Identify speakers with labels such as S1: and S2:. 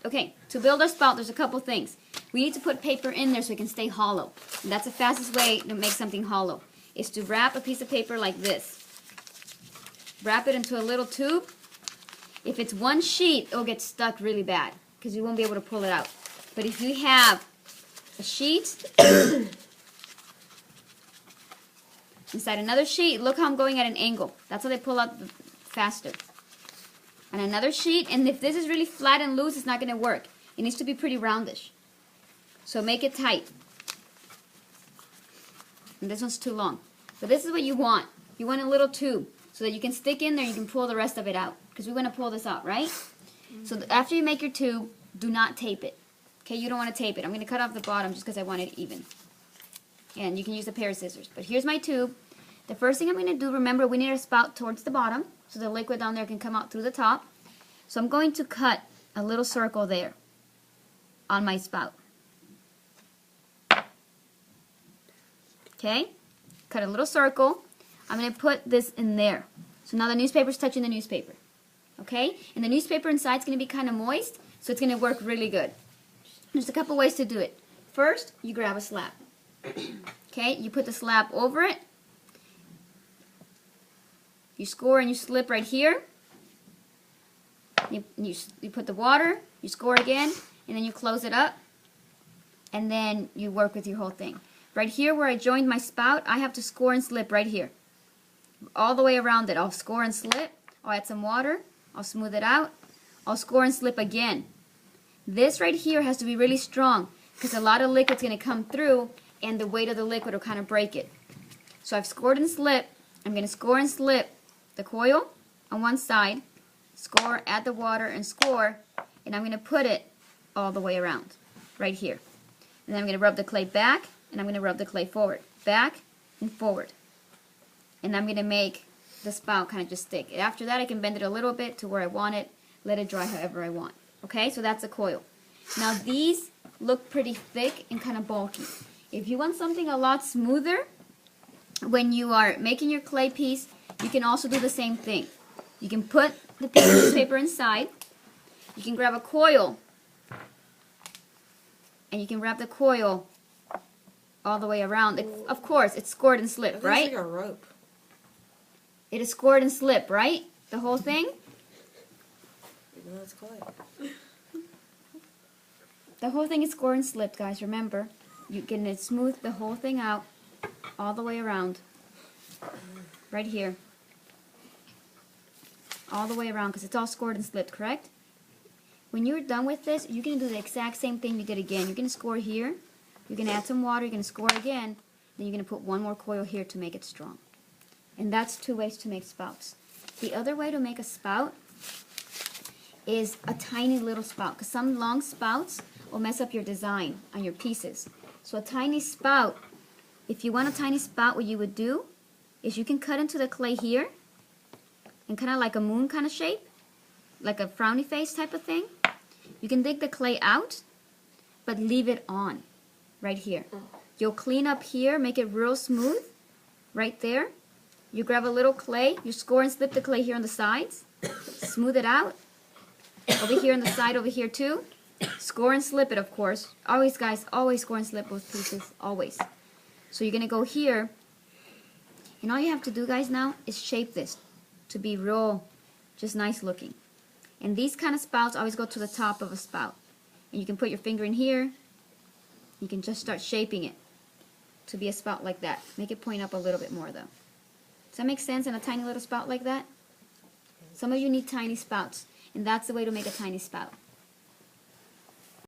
S1: Okay, to build our spout, there's a couple things. We need to put paper in there so it can stay hollow. And that's the fastest way to make something hollow, is to wrap a piece of paper like this. Wrap it into a little tube. If it's one sheet, it'll get stuck really bad because you won't be able to pull it out. But if you have a sheet inside another sheet, look how I'm going at an angle. That's how they pull out faster. And another sheet, and if this is really flat and loose, it's not going to work. It needs to be pretty roundish. So make it tight. And this one's too long. But this is what you want. You want a little tube so that you can stick in there, you can pull the rest of it out. Because we want to pull this out, right? So after you make your tube, do not tape it. Okay, you don't want to tape it. I'm going to cut off the bottom just because I want it even. And you can use a pair of scissors. But here's my tube. The first thing I'm going to do, remember, we need a spout towards the bottom so the liquid down there can come out through the top. So I'm going to cut a little circle there on my spout. Okay, cut a little circle. I'm going to put this in there. So now the newspaper's touching the newspaper. Okay, and the newspaper inside is going to be kind of moist, so it's going to work really good. There's a couple ways to do it. First, you grab a slab. Okay, you put the slab over it. You score and you slip right here. You put the water, you score again, and then you close it up. And then you work with your whole thing. Right here where I joined my spout, I have to score and slip right here. All the way around it. I'll score and slip. I'll add some water. I'll smooth it out. I'll score and slip again. This right here has to be really strong because a lot of liquid's going to come through and the weight of the liquid will kind of break it. So I've scored and slipped. I'm going to score and slip the coil on one side, score, add the water, and score, and I'm going to put it all the way around, right here. And then I'm going to rub the clay back, and I'm going to rub the clay forward, back, and forward. And I'm going to make the spout kind of just stick. After that, I can bend it a little bit to where I want it, let it dry however I want. Okay, so that's a coil. Now these look pretty thick and kind of bulky. If you want something a lot smoother, when you are making your clay piece, you can also do the same thing. You can put the piece of newspaper inside. You can grab a coil, and you can wrap the coil all the way around. Of course, it's scored and slipped, right?
S2: It's like a rope.
S1: It is scored and slipped, right? The whole thing?
S2: Even though it's clay.
S1: The whole thing is scored and slipped, guys. Remember, you can smooth the whole thing out all the way around. Right here. All the way around because it's all scored and slipped, correct? When you're done with this, you're going to do the exact same thing you did again. You're going to score here. You're going to add some water. You're going to score again. Then you're going to put one more coil here to make it strong. And that's two ways to make spouts. The other way to make a spout is a tiny little spout, because some long spouts will mess up your design on your pieces. So a tiny spout, if you want a tiny spout, what you would do is you can cut into the clay here and kind of like a moon kind of shape, like a frowny face type of thing. You can dig the clay out, but leave it on right here. You'll clean up here, make it real smooth right there. You grab a little clay, you score and slip the clay here on the sides, smooth it out, over here on the side, over here too. Score and slip it, of course. Always, guys, always score and slip both pieces, always. So you're going to go here, and all you have to do, guys, now is shape this to be real, just nice looking. And these kind of spouts always go to the top of a spout. And you can put your finger in here, you can just start shaping it to be a spout like that. Make it point up a little bit more, though. Does that make sense in a tiny little spout like that? Some of you need tiny spouts, and that's the way to make a tiny spout.